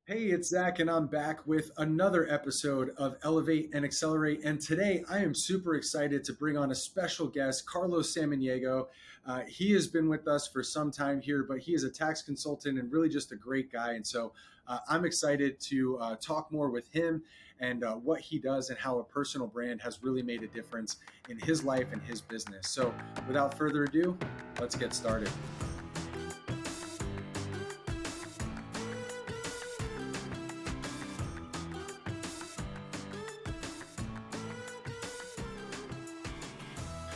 Hey, it's Zach, and I'm back with another episode of Elevate and Accelerate. And today I am super excited to bring on a special guest, Carlos Samaniego. He has been with us for some time here, but he is a tax consultant and really just a great guy. And so I'm excited to talk more with him and what he does and how a personal brand has really made a difference in his life and his business. So without further ado, let's get started.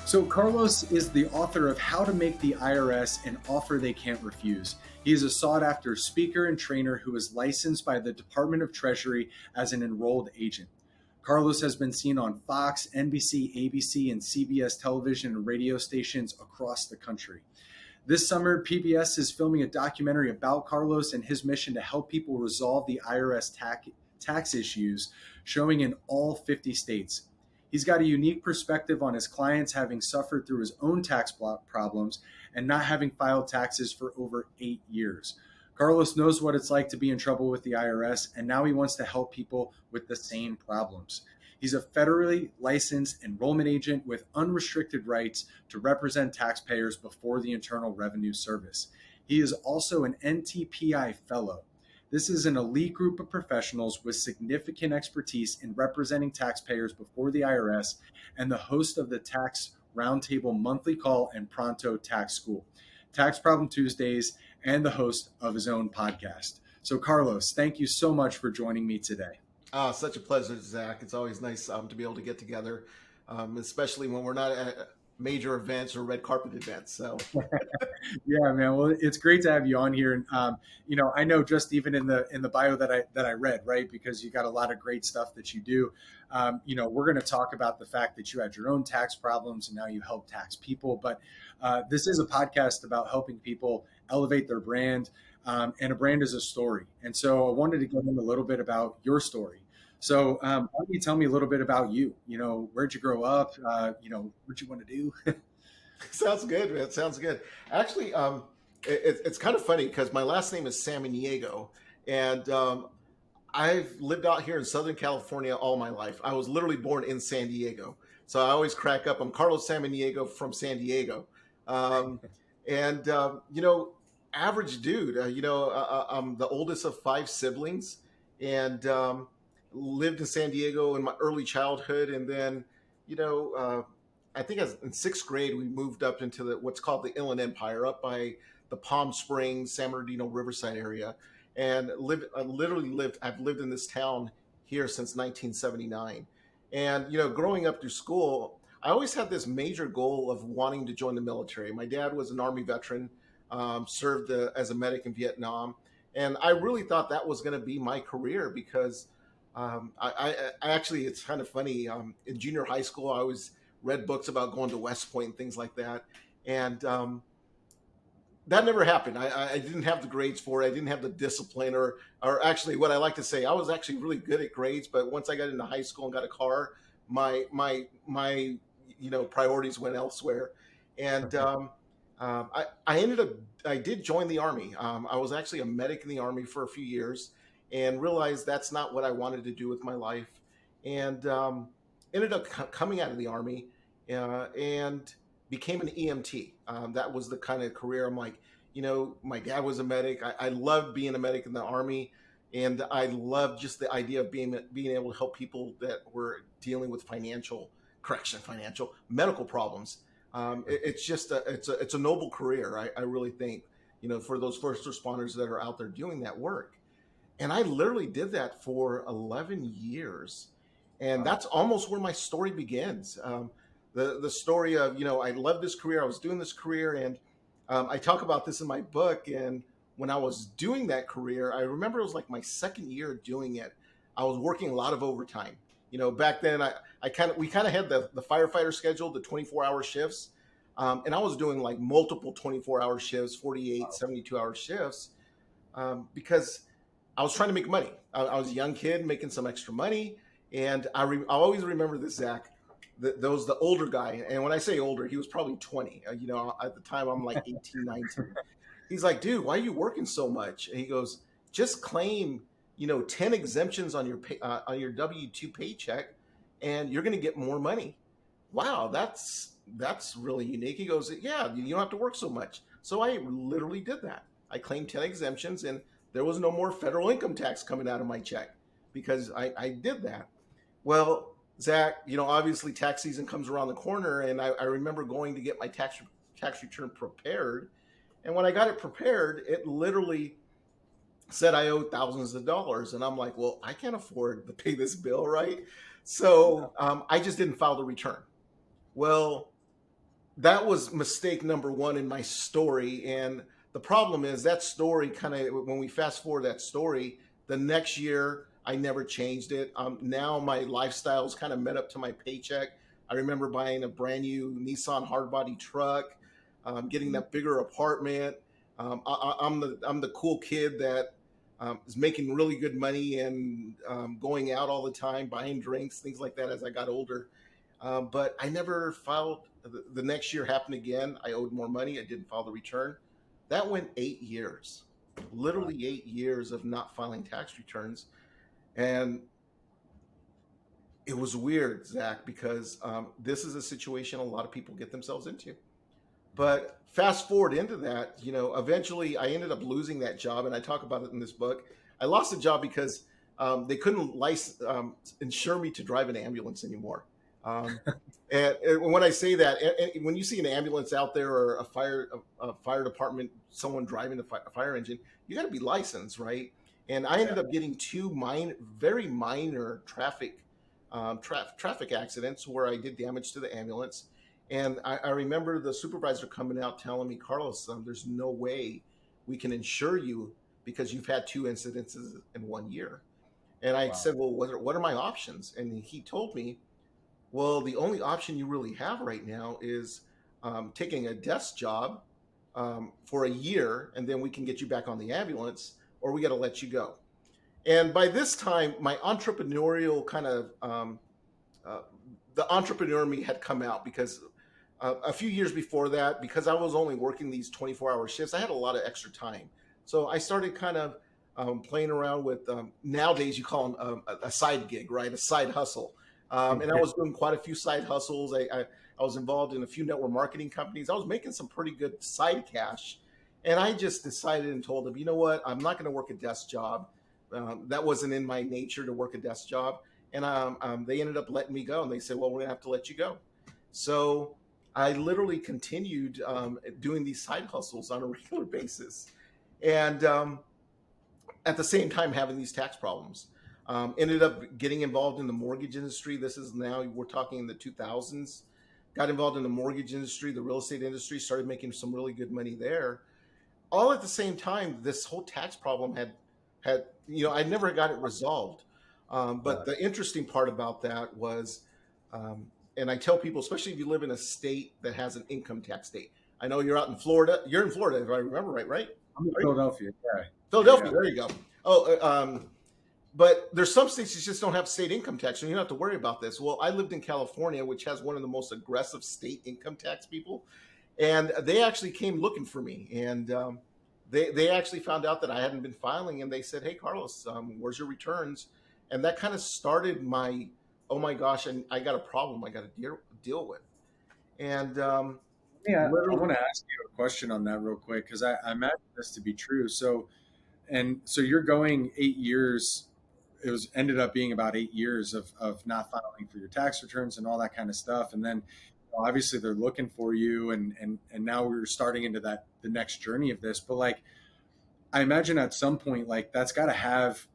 So, Carlos is the author of How to Make the IRS an Offer They Can't Refuse. He is a sought after speaker and trainer who is licensed by the Department of Treasury as an enrolled agent. Carlos has been seen on Fox, NBC, ABC, and CBS television and radio stations across the country. This summer, PBS is filming a documentary about Carlos and his mission to help people resolve the IRS tax issues, showing in all 50 states. He's got a unique perspective on his clients having suffered through his own tax problems and not having filed taxes for over 8 years. Carlos knows what it's like to be in trouble with the IRS, and now he wants to help people with the same problems. He's a federally licensed enrollment agent with unrestricted rights to represent taxpayers before the Internal Revenue Service. He is also an NTPI fellow. This is an elite group of professionals with significant expertise in representing taxpayers before the IRS and the host of the Tax Roundtable monthly call and Pronto Tax School, Tax Problem Tuesdays, and the host of his own podcast. So, Carlos, thank you so much for joining me today. Such a pleasure, Zach. It's always nice to be able to get together, especially when we're not at major events or red carpet events. So, Yeah, man. Well, it's great to have you on here, and I know just even in the bio that I read, right, because you got a lot of great stuff that you do. We're going to talk about the fact that you had your own tax problems and now you help tax people. But this is a podcast about helping people elevate their brand, and a brand is a story. And so I wanted to get in a little bit about your story. So why don't you tell me a little bit about you? Where'd you grow up? What you want to do? sounds good, man. Sounds good. Actually, it's kind of funny because my last name is Samaniego, and I've lived out here in Southern California all my life. I was literally born in San Diego, so I always crack up. I'm Carlos Samaniego from San Diego, um, and average dude. I'm the oldest of five siblings, and lived in San Diego in my early childhood, and then you know. I think as in sixth grade, we moved up into what's called the Inland Empire, up by the Palm Springs, San Bernardino, Riverside area, and I've lived in this town here since 1979. And growing up through school, I always had this major goal of wanting to join the military. My dad was an Army veteran, served as a medic in Vietnam, and I really thought that was going to be my career because I actually, it's kind of funny. In junior high school, I always read books about going to West Point and things like that. And that never happened. I didn't have the grades for it. I didn't have the discipline, or actually, what I like to say, I was actually really good at grades. But once I got into high school and got a car, my priorities went elsewhere. And I ended up, I did join the Army. I was actually a medic in the Army for a few years, and realized that's not what I wanted to do with my life. And ended up coming out of the Army and became an EMT. That was the kind of career I'm like, my dad was a medic. I loved being a medic in the Army, and I loved just the idea of being able to help people that were dealing with financial medical problems. It's just it's a noble career. I really think, for those first responders that are out there doing that work. And I literally did that for 11 years. And that's almost where my story begins. The story of, I love this career. I was doing this career. And I talk about this in my book. And when I was doing that career, I remember it was like my second year doing it. I was working a lot of overtime. Back then we kind of had the firefighter schedule, the 24-hour shifts. And I was doing like multiple 24-hour shifts, 48, 72-hour shifts, because I was trying to make money. I was a young kid making some extra money. And I always remember this, Zach. There was the older guy. And when I say older, he was probably 20. At the time, I'm like 18, 19. He's like, dude, why are you working so much? And he goes, just claim, 10 exemptions on your W-2 paycheck, and you're going to get more money. Wow, that's really unique. He goes, yeah, you don't have to work so much. So I literally did that. I claimed 10 exemptions, and there was no more federal income tax coming out of my check because I did that. Well, Zach, obviously tax season comes around the corner, and I remember going to get my tax return prepared. And when I got it prepared, it literally said I owed thousands of dollars. And I'm like, well, I can't afford to pay this bill, right? So I just didn't file the return. Well, that was mistake number one in my story. And the problem is that story kind of, when we fast forward that story, the next year, I never changed it. Now my lifestyle's kind of met up to my paycheck. I remember buying a brand new Nissan hardbody truck, getting that bigger apartment. I'm the cool kid that is making really good money and going out all the time, buying drinks, things like that as I got older. But I never filed. The next year happened again. I owed more money. I didn't file the return. That went 8 years, literally 8 years of not filing tax returns. And it was weird, Zach, because this is a situation a lot of people get themselves into. But fast forward into that, eventually I ended up losing that job, and I talk about it in this book. I lost the job because they couldn't insure me to drive an ambulance anymore. And when I say that, when you see an ambulance out there or a fire department, someone driving a fire engine, you got to be licensed, right? And I ended up getting two very minor traffic accidents where I did damage to the ambulance. And I remember the supervisor coming out telling me, Carlos, there's no way we can insure you because you've had two incidences in 1 year. And I said, well, what are my options? And he told me, well, the only option you really have right now is taking a desk job for a year, and then we can get you back on the ambulance, or we got to let you go. And by this time, my entrepreneurial the entrepreneur in me had come out because a few years before that, because I was only working these 24-hour shifts, I had a lot of extra time. So I started kind of playing around with, nowadays you call them a side gig, right? A side hustle. And I was doing quite a few side hustles. I was involved in a few network marketing companies. I was making some pretty good side cash. And I just decided and told them, you know what? I'm not going to work a desk job. That wasn't in my nature to work a desk job. And they ended up letting me go. And they said, well, we're going to have to let you go. So I literally continued doing these side hustles on a regular basis. And at the same time, having these tax problems. Ended up getting involved in the mortgage industry. This is now, we're talking in the 2000s. Got involved in the mortgage industry, the real estate industry, started making some really good money there. All at the same time, this whole tax problem had I never got it resolved. But the interesting part about that was, and I tell people, especially if you live in a state that has an income tax state. I know you're out in Florida. You're in Florida, if I remember right? I'm in Philadelphia. Yeah. Philadelphia, yeah. There you go. Oh, but there's some states that just don't have state income tax, so you don't have to worry about this. Well, I lived in California, which has one of the most aggressive state income tax people, and they actually came looking for me, and they actually found out that I hadn't been filing, and they said, "Hey, Carlos, where's your returns?" And that kind of started my, oh my gosh, and I got a problem I got to deal with. And I want to ask you a question on that real quick because I imagine this to be true. So you're going 8 years. It ended up being about 8 years of not filing for your tax returns and all that kind of stuff. And then obviously they're looking for you and now we're starting into the next journey of this. But like, I imagine at some point, like that's got to have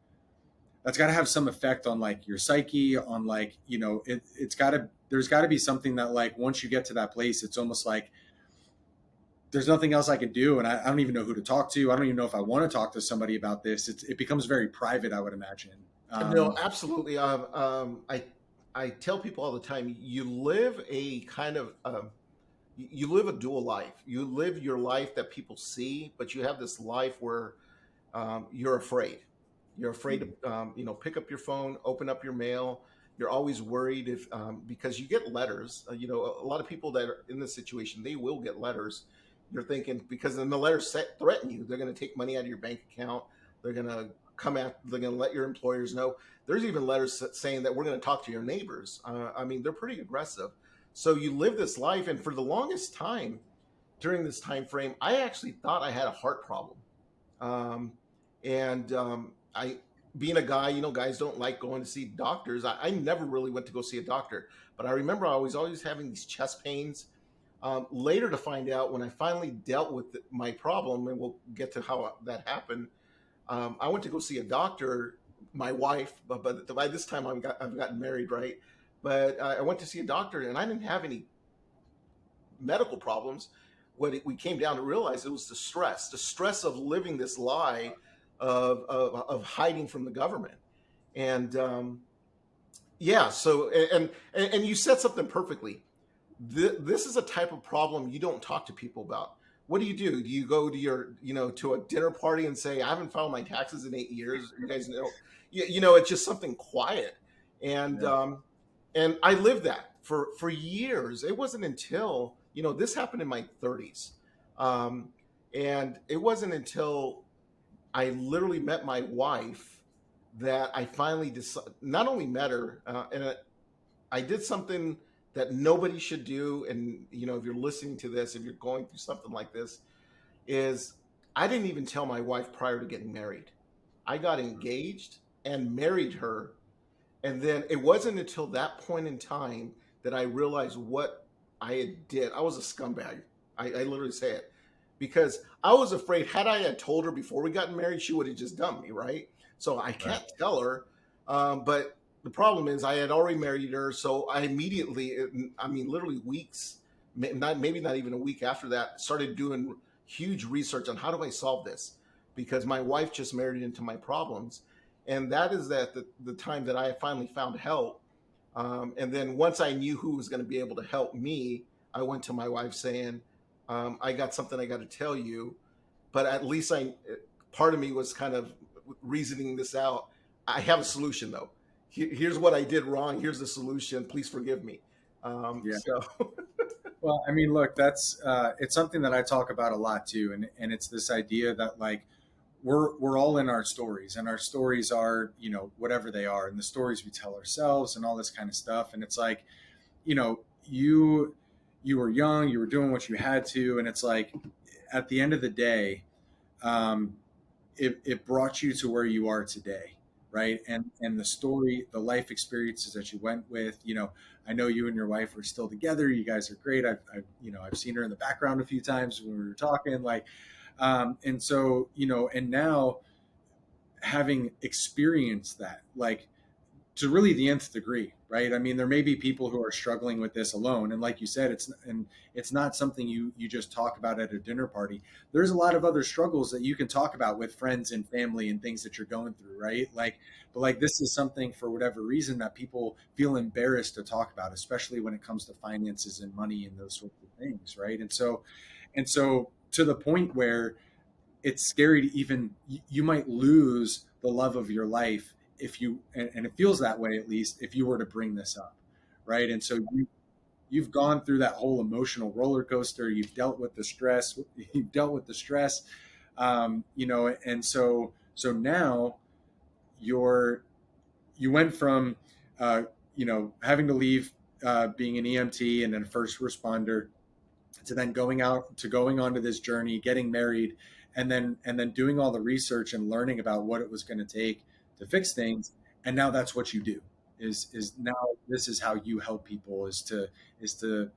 some effect on like your psyche, on like, there's got to be something that like, once you get to that place, it's almost like there's nothing else I can do. And I don't even know who to talk to. I don't even know if I want to talk to somebody about this. It becomes very private, I would imagine. No, absolutely. I tell people all the time, you live a kind of, you live a dual life. You live your life that people see, but you have this life where you're afraid. You're afraid to, pick up your phone, open up your mail. You're always worried because you get letters. A lot of people that are in this situation, they will get letters. You're thinking, because then the letters threaten you. They're going to take money out of your bank account. They're going to come at, they're going to let your employers know. There's even letters saying that we're going to talk to your neighbors. I mean, they're pretty aggressive. So you live this life, and for the longest time during this time frame, I actually thought I had a heart problem. Um, and I, being a guy, guys don't like going to see doctors. I never really went to go see a doctor, but I remember I was always having these chest pains. Later to find out, when I finally dealt with my problem, and we'll get to how that happened, I went to go see a doctor, my wife, but by this time I've gotten married, right? But I went to see a doctor, and I didn't have any medical problems. We came down to realize, it was the stress of living this lie of hiding from the government. And yeah, so, and you said something perfectly. This is a type of problem you don't talk to people about. What do? Do you go to to a dinner party and say, I haven't filed my taxes in 8 years? You guys know, it's just something quiet. And Yeah. and I lived that for years. It wasn't until, this happened in my 30s. And it wasn't until I literally met my wife that I finally decided, not only met her, I did something that nobody should do. And, if you're listening to this, if you're going through something like this, is I didn't even tell my wife prior to getting married. I got engaged and married her. And then it wasn't until that point in time that I realized what I did. I was a scumbag. I literally say it, because I was afraid, had I had told her before we got married, she would have just dumped me, right? So I Right. can't tell her. But the problem is, I had already married her, so I immediately, I mean, literally weeks, maybe not even a week after that, started doing huge research on how do I solve this, because my wife just married into my problems. And that is the time that I finally found help. And then once I knew who was going to be able to help me, I went to my wife saying, I got something I got to tell you. But at least part of me was kind of reasoning this out. I have a solution though. Here's what I did wrong. Here's the solution. Please forgive me. Yeah. So Well, I mean, look, that's it's something that I talk about a lot too, and it's this idea that like we're all in our stories, and our stories are whatever they are, and the stories we tell ourselves and all this kind of stuff, and it's like you know you you were young, you were doing what you had to, and it's like at the end of the day, um, it brought you to where you are today, right? And the story, the life experiences that you went with, I know you and your wife are still together. You guys are great. I've seen her in the background a few times when we were talking, like, and so and now having experienced that, like to really the nth degree, right? I mean, there may be people who are struggling with this alone, and like you said, it's not something you just talk about at a dinner party. There's a lot of other struggles that you can talk about with friends and family and things that you're going through, right? Like, but like this is something for whatever reason that people feel embarrassed to talk about, especially when it comes to finances and money and those sorts of things, right? And so to the point where it's scary to even you might lose the love of your life if you and it feels that way, at least if you were to bring this up, right? And so you've gone through that whole emotional roller coaster. You've dealt with the stress. You've dealt with the stress, and so now you went from having to leave being an EMT and then a first responder to then going onto this journey, getting married, and then doing all the research and learning about what it was going to take to fix things. And now that's what you do. Is now this is how you help people, is to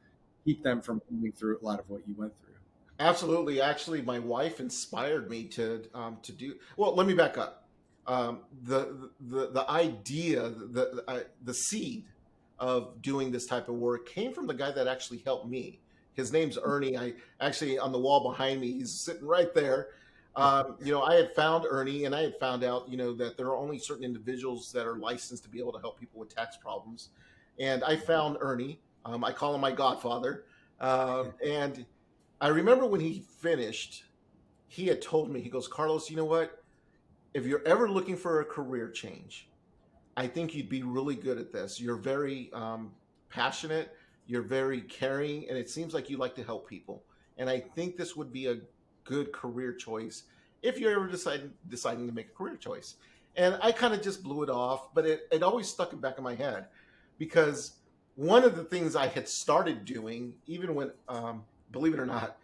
keep them from moving through a lot of what you went through. absolutely, actually, my wife inspired me to do. Well, let me back up. The idea, the seed of doing this type of work came from the guy that actually helped me. His name's Ernie. I actually, on the wall behind me, he's sitting right there. I had found Ernie, and I had found out, that there are only certain individuals that are licensed to be able to help people with tax problems. And I found Ernie. I call him my godfather. And I remember when he finished, he had told me, he goes, Carlos, you know what? If you're ever looking for a career change, I think you'd be really good at this. You're very passionate, you're very caring, and it seems like you like to help people. And I think this would be a good career choice if you're ever deciding to make a career choice. And I kind of just blew it off, but it always stuck in the back of my head because one of the things I had started doing, even when, believe it or not,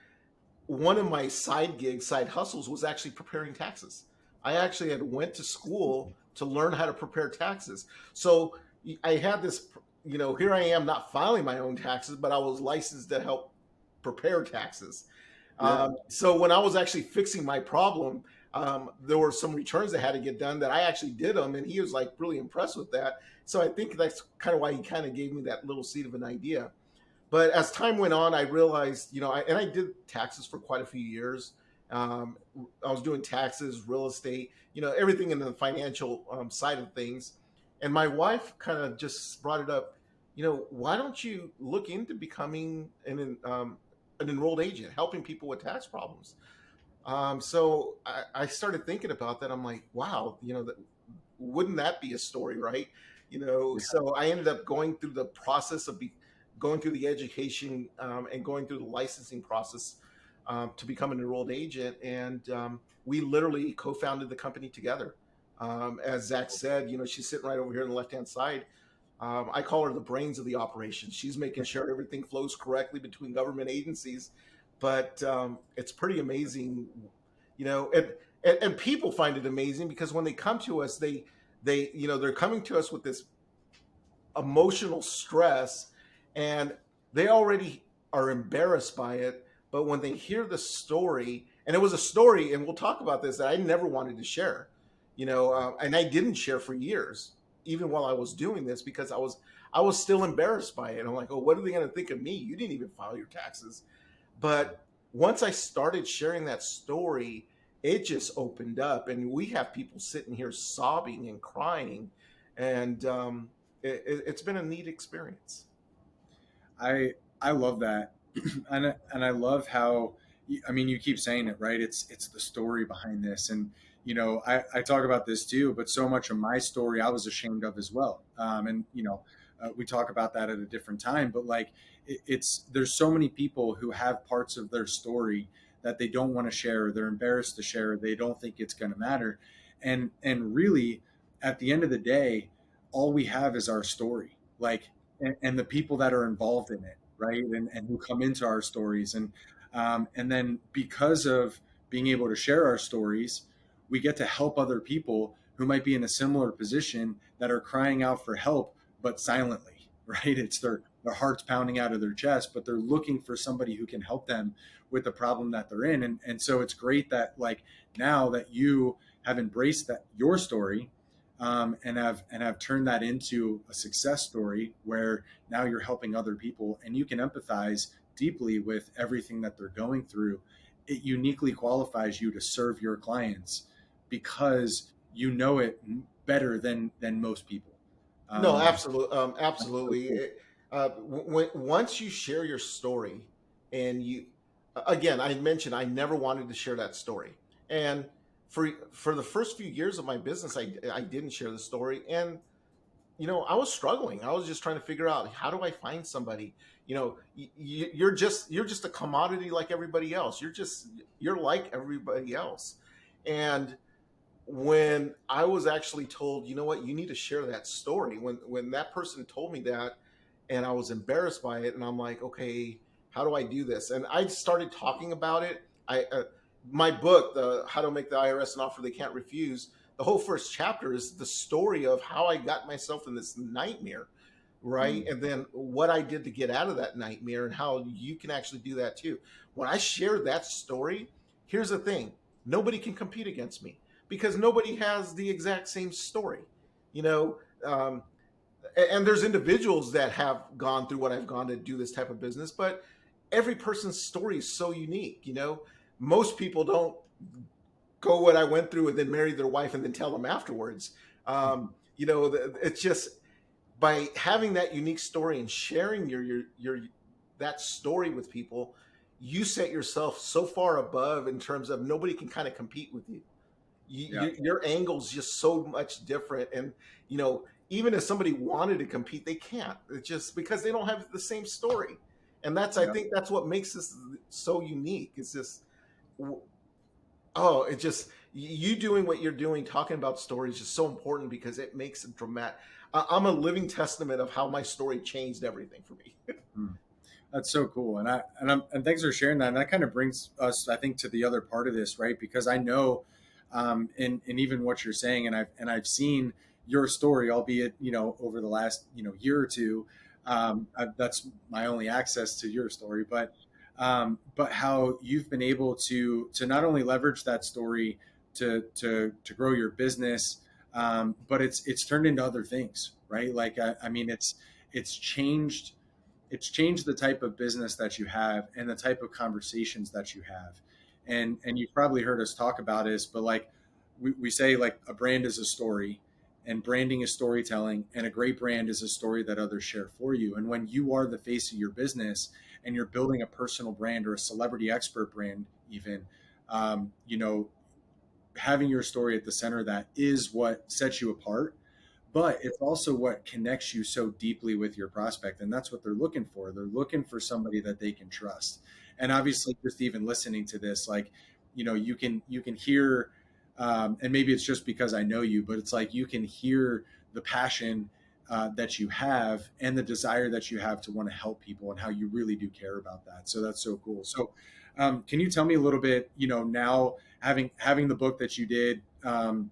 one of my side gigs, side hustles was actually preparing taxes. I actually had went to school to learn how to prepare taxes. So I had this, here I am not filing my own taxes, but I was licensed to help prepare taxes. Yeah. So when I was actually fixing my problem, there were some returns that had to get done that I actually did them, and he was like really impressed with that. So I think that's kind of why he kind of gave me that little seed of an idea. But as time went on, I realized, and I did taxes for quite a few years. Um, I was doing taxes, real estate, everything in the financial side of things. And my wife kind of just brought it up, why don't you look into becoming an enrolled agent, helping people with tax problems? So I started thinking about that. I'm like, wow, wouldn't that be a story, right? Yeah. So I ended up going through the process of going through the education and going through the licensing process to become an enrolled agent. And we literally co-founded the company together. As Zach said, she's sitting right over here on the left-hand side. I call her the brains of the operation. She's making sure everything flows correctly between government agencies. But it's pretty amazing, and people find it amazing because when they come to us, they're coming to us with this emotional stress, and they already are embarrassed by it. But when they hear the story, and it was a story, and we'll talk about this, that I never wanted to share, and I didn't share for years, even while I was doing this, because I was still embarrassed by it. I'm like, oh, what are they going to think of me? You didn't even file your taxes. But once I started sharing that story, it just opened up, and we have people sitting here sobbing and crying, and it's been a neat experience. I love that, and I love how, I mean, you keep saying it, right? It's the story behind this, and I talk about this too, but so much of my story I was ashamed of as well, and we talk about that at a different time, but like it's there's so many people who have parts of their story that they don't want to share, they're embarrassed to share, they don't think it's going to matter, and really, at the end of the day, all we have is our story, like and the people that are involved in it, right? And who come into our stories. And then because of being able to share our stories, we get to help other people who might be in a similar position that are crying out for help, but silently, right? It's their hearts pounding out of their chest, but they're looking for somebody who can help them with the problem that they're in. And so it's great that like now that you have embraced that your story, and have turned that into a success story where now you're helping other people and you can empathize deeply with everything that they're going through. It uniquely qualifies you to serve your clients because you know it better than most people. No, um, absolutely, that's so absolutely. cool. Once you share your story, and again, I mentioned I never wanted to share that story, and for the first few years of my business, I didn't share the story, and I was struggling. I was just trying to figure out, how do I find somebody. You're just a commodity like everybody else. You're like everybody else, and when I was actually told, you know what, you need to share that story. When that person told me that, and I was embarrassed by it, and I'm like, okay, how do I do this? And I started talking about it. My book, the How to Make the IRS an Offer They Can't Refuse. The whole first chapter is the story of how I got myself in this nightmare, right? Mm, And then what I did to get out of that nightmare, and how you can actually do that too. When I shared that story, here's the thing: nobody can compete against me because nobody has the exact same story, you know. And there's individuals that have gone through what I've gone to do this type of business, but every person's story is so unique. Most people don't go what I went through and then marry their wife and then tell them afterwards. It's just by having that unique story and sharing your that story with people, you set yourself so far above in terms of nobody can kind of compete with you. yeah, Your angle's just so much different, and even if somebody wanted to compete, they can't. It's just because they don't have the same story, and I yeah, think that's what makes this so unique. It's just, oh, it just, you doing what you're doing, talking about stories, is so important because it makes it dramatic. I'm a living testament of how my story changed everything for me. Hmm. That's so cool, and thanks for sharing that. And that kind of brings us, I think, to the other part of this, right? Because I know, in even what you're saying, and I've seen your story, albeit over the last year or two. That's my only access to your story, but how you've been able to not only leverage that story to grow your business, but it's turned into other things, right? Like I mean, it's changed it's changed the type of business that you have and the type of conversations that you have. And you've probably heard us talk about this, but like we say, like, a brand is a story, and branding is storytelling, and a great brand is a story that others share for you. And when you are the face of your business and you're building a personal brand or a celebrity expert brand, even, um, you know having your story at the center of that is what sets you apart, but it's also what connects you so deeply with your prospect. And that's what they're looking for. They're looking for somebody that they can trust. And obviously, just even listening to this, like, you can hear, and maybe it's just because I know you, but it's like you can hear the passion that you have and the desire that you have to want to help people, and how you really do care about that. So that's so cool. So, can you tell me a little bit, now, having the book that you did, and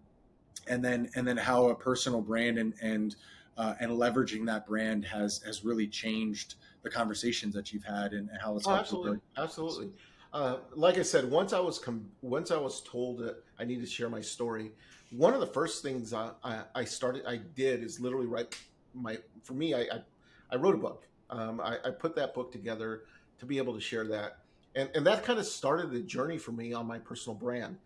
then how a personal brand and leveraging that brand has really changed the conversations that you've had, and how it's Oh, helped you grow absolutely, your business. absolutely. Like I said, once I was told that I needed to share my story, one of the first things I did is literally write my. For me, I wrote a book. I put that book together to be able to share that, and that kind of started the journey for me on my personal brand.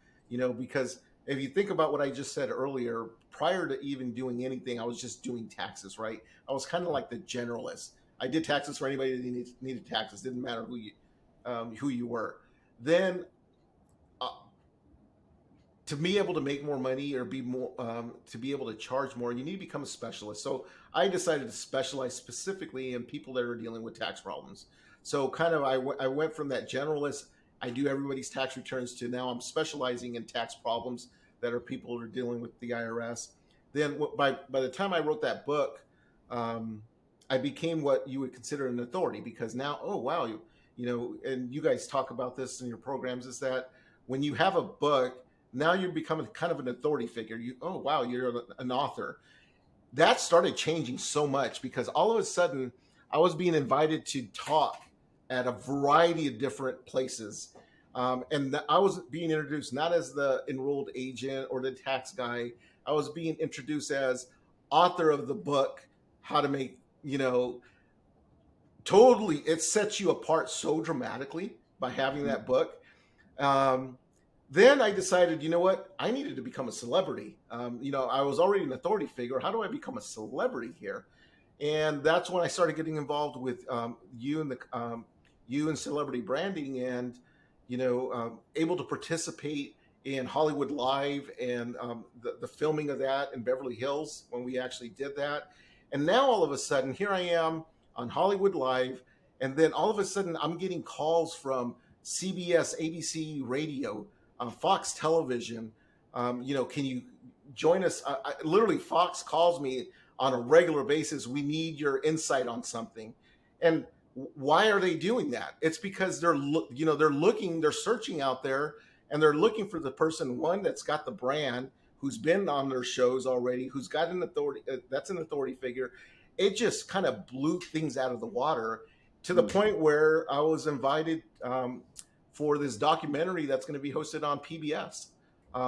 Because if you think about what I just said earlier, prior to even doing anything, I was just doing taxes, right? I was kind of like the generalist. I did taxes for anybody that needed taxes. Didn't matter who you were. Then, uh, to be able to make more money or be more to be able to charge more, you need to become a specialist. So I decided to specialize specifically in people that are dealing with tax problems. So kind of I went from that generalist, I do everybody's tax returns, to now I'm specializing in tax problems that are people who are dealing with the IRS. Then by the time I wrote that book, um, I became what you would consider an authority, because now, oh wow, and you guys talk about this in your programs, is that when you have a book, now you're becoming kind of an authority figure. Oh wow, you're an author. That started changing so much, because all of a sudden I was being invited to talk at a variety of different places. And I was being introduced not as the enrolled agent or the tax guy. I was being introduced as author of the book, how to make, totally, it sets you apart so dramatically by having that book. Um, then I decided, you know what? I needed to become a celebrity. I was already an authority figure. How do I become a celebrity here? And that's when I started getting involved with you and celebrity branding, and able to participate in Hollywood Live, and the filming of that in Beverly Hills when we actually did that. And now all of a sudden, here I am on Hollywood Live, and then all of a sudden I'm getting calls from CBS, ABC Radio, Fox Television. Can you join us? Literally, Fox calls me on a regular basis. We need your insight on something. And why are they doing that? It's because they're searching out there, and they're looking for the person, one, that's got the brand, who's been on their shows already, who's got an authority, that's an authority figure. It just kind of blew things out of the water, to the point where I was invited for this documentary that's going to be hosted on PBS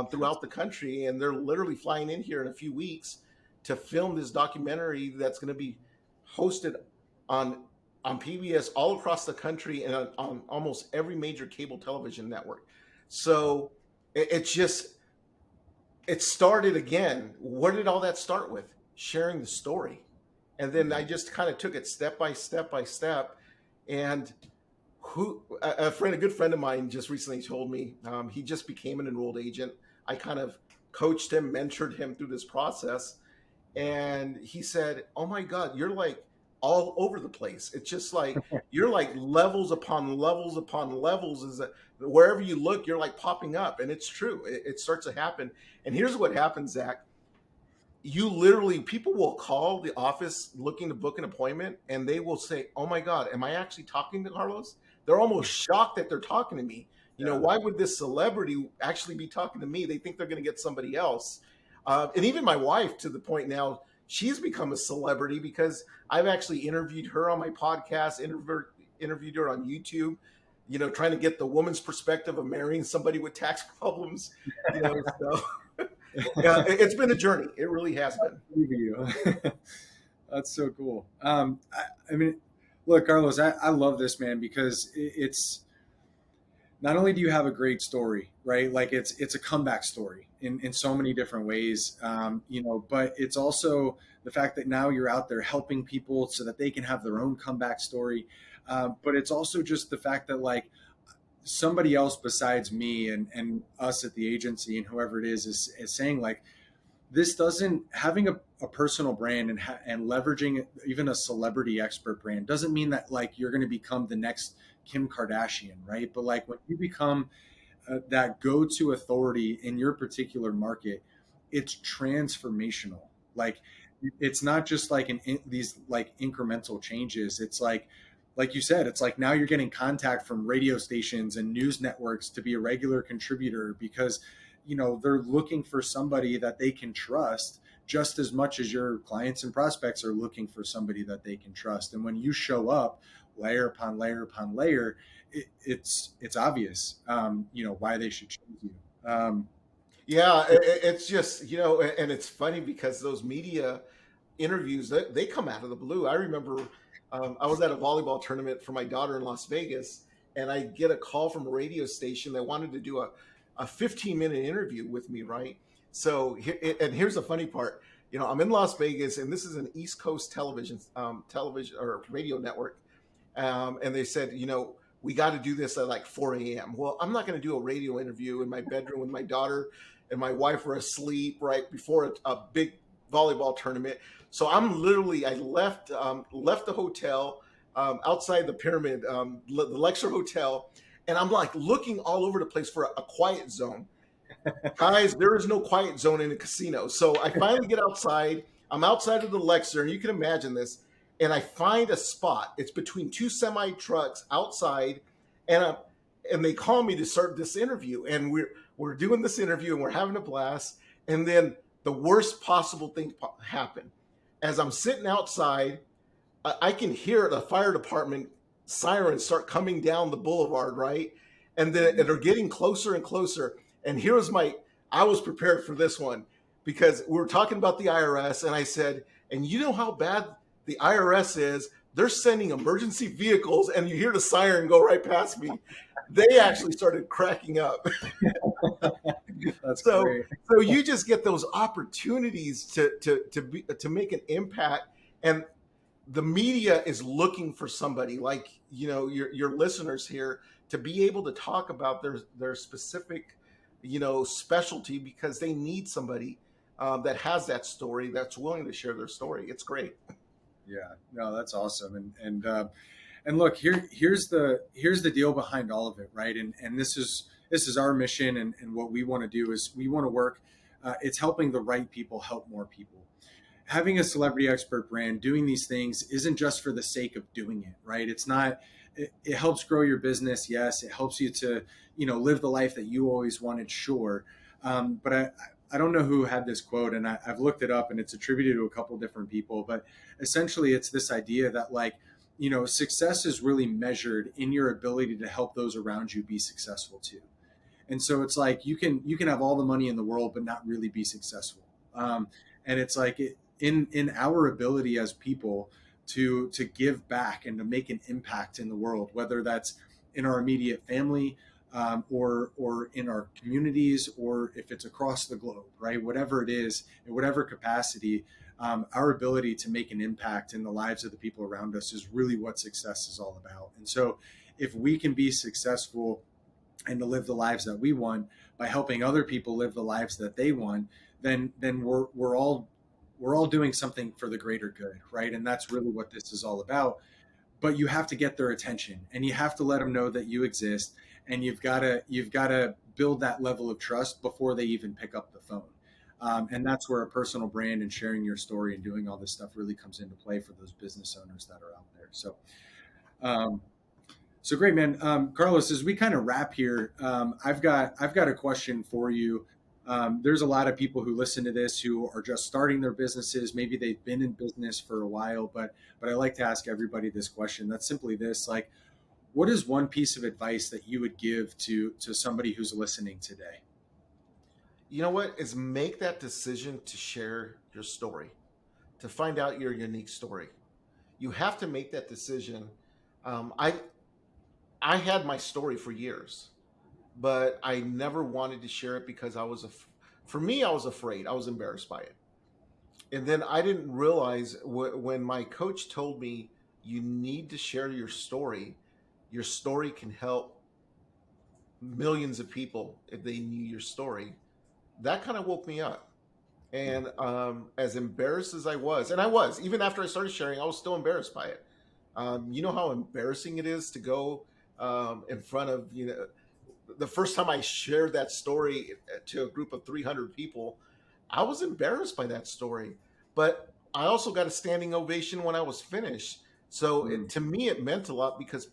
throughout the country, and they're literally flying in here in a few weeks to film this documentary that's going to be hosted on PBS all across the country, and on almost every major cable television network. So it started again. Where did all that start with? Sharing the story. And then I just kind of took it step by step by step. And a good friend of mine just recently told me, he just became an enrolled agent. I kind of coached him, mentored him through this process. And he said, "Oh my God, you're like all over the place. It's just like you're like levels upon levels upon levels. Is that wherever you look, you're like popping up, and it's true. It starts to happen. And here's what happens, Zach. You literally, people will call the office looking to book an appointment, and they will say, "Oh my God, am I actually talking to Carlos?" They're almost shocked that they're talking to me. Yeah. Why would this celebrity actually be talking to me? They think they're going to get somebody else. And even my wife, to the point now, she's become a celebrity because I've actually interviewed her on my podcast, interviewed her on YouTube, trying to get the woman's perspective of marrying somebody with tax problems, so yeah, it's been a journey. It really has been. You. That's so cool. I mean, look, Carlos, I love this, man, because it's not only do you have a great story, right? Like it's a comeback story in so many different ways, but it's also the fact that now you're out there helping people so that they can have their own comeback story. But it's also just the fact that like somebody else besides me and us at the agency and whoever it is saying like, this doesn't having a personal brand and leveraging even a celebrity expert brand doesn't mean that like you're going to become the next Kim Kardashian, right? But like when you become that go-to authority in your particular market, it's transformational. Like it's not just like these like incremental changes. It's like you said, it's like now you're getting contact from radio stations and news networks to be a regular contributor because they're looking for somebody that they can trust just as much as your clients and prospects are looking for somebody that they can trust. And when you show up layer upon layer upon layer, it's obvious, why they should choose you. Yeah, it's just, and it's funny because those media interviews, they come out of the blue. I remember I was at a volleyball tournament for my daughter in Las Vegas, and I get a call from a radio station that wanted to do a 15-minute interview with me, right? So, and here's the funny part. I'm in Las Vegas, and this is an East Coast television or radio network. And they said, we got to do this at like 4 a.m. Well, I'm not going to do a radio interview in my bedroom when my daughter and my wife are asleep right before a big volleyball tournament. So I left the hotel outside the Pyramid, the Lexer Hotel, and I'm like looking all over the place for a quiet zone. Guys, there is no quiet zone in a casino. So I finally get outside. I'm outside of the Lexer, and you can imagine this. And I find a spot. It's between two semi trucks outside, and they call me to start this interview. And we're doing this interview, and we're having a blast. And then the worst possible thing happened. As I'm sitting outside, I can hear the fire department sirens start coming down the boulevard, right? And then they're getting closer and closer. And I was prepared for this one because we were talking about the IRS, and I said, and you know how bad the IRS is? They're sending emergency vehicles, and you hear the siren go right past me. They actually started cracking up. That's so great. So you just get those opportunities to make an impact, and the media is looking for somebody like your listeners here to be able to talk about their specific specialty because they need somebody that has that story that's willing to share their story. It's great. Yeah, no, that's awesome. And look, here's the deal behind all of it, right? And this is our mission, and what we want to do is we want to work. It's helping the right people help more people. Having a celebrity expert brand, doing these things isn't just for the sake of doing it, right? It's not. It helps grow your business, yes. It helps you to live the life that you always wanted, sure. But I don't know who had this quote, and I've looked it up, and it's attributed to a couple different people. But essentially, it's this idea that success is really measured in your ability to help those around you be successful too. And so it's like you can have all the money in the world, but not really be successful. And it's like in our ability as people to give back and to make an impact in the world, whether that's in our immediate family, or in our communities, or if it's across the globe, right? Whatever it is, in whatever capacity, our ability to make an impact in the lives of the people around us is really what success is all about. And so if we can be successful and to live the lives that we want by helping other people live the lives that they want, then we're all we're all doing something for the greater good, right? And that's really what this is all about. But you have to get their attention, and you have to let them know that you exist, and you've got to build that level of trust before they even pick up the phone. And that's where a personal brand and sharing your story and doing all this stuff really comes into play for those business owners that are out there. Um, so great, man. Carlos, as we kind of wrap here, I've got a question for you. There's a lot of people who listen to this who are just starting their businesses. Maybe they've been in business for a while, but I like to ask everybody this question. That's simply this: like, what is one piece of advice that you would give to somebody who's listening today? You know what? Is make that decision to share your story, to find out your unique story. You have to make that decision. Um, I I had my story for years, but I never wanted to share it because for me, I was afraid. I was embarrassed by it. And then I didn't realize when my coach told me you need to share your story can help millions of people if they knew your story. That kind of woke me up. And as embarrassed as I was, and I was, even after I started sharing, I was still embarrassed by it. You know how embarrassing it is to go in front of, the first time I shared that story to a group of 300 people, I was embarrassed by that story. But I also got a standing ovation when I was finished. So Mm, to me, it meant a lot because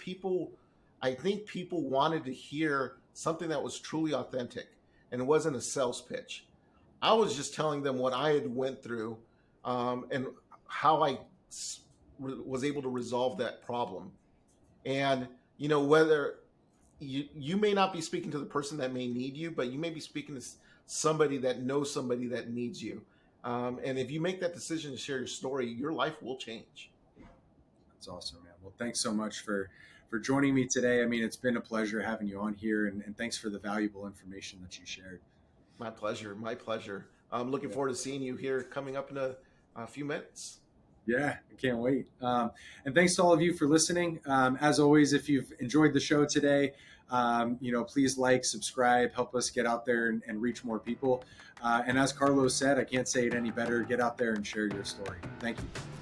I think people wanted to hear something that was truly authentic and it wasn't a sales pitch. I was just telling them what I had went through and how was able to resolve that problem. And whether you may not be speaking to the person that may need you, but you may be speaking to somebody that knows somebody that needs you. And if you make that decision to share your story, your life will change. that's awesome, man. Well, thanks so much for joining me today. I mean, it's been a pleasure having you on here, and thanks for the valuable information that you shared. My pleasure. My pleasure. I'm looking Yeah. forward to seeing you here coming up in a few minutes. Yeah, I can't wait. And thanks to all of you for listening. As always, if you've enjoyed the show today, please like, subscribe, help us get out there and reach more people. And as Carlos said, I can't say it any better. Get out there and share your story. Thank you.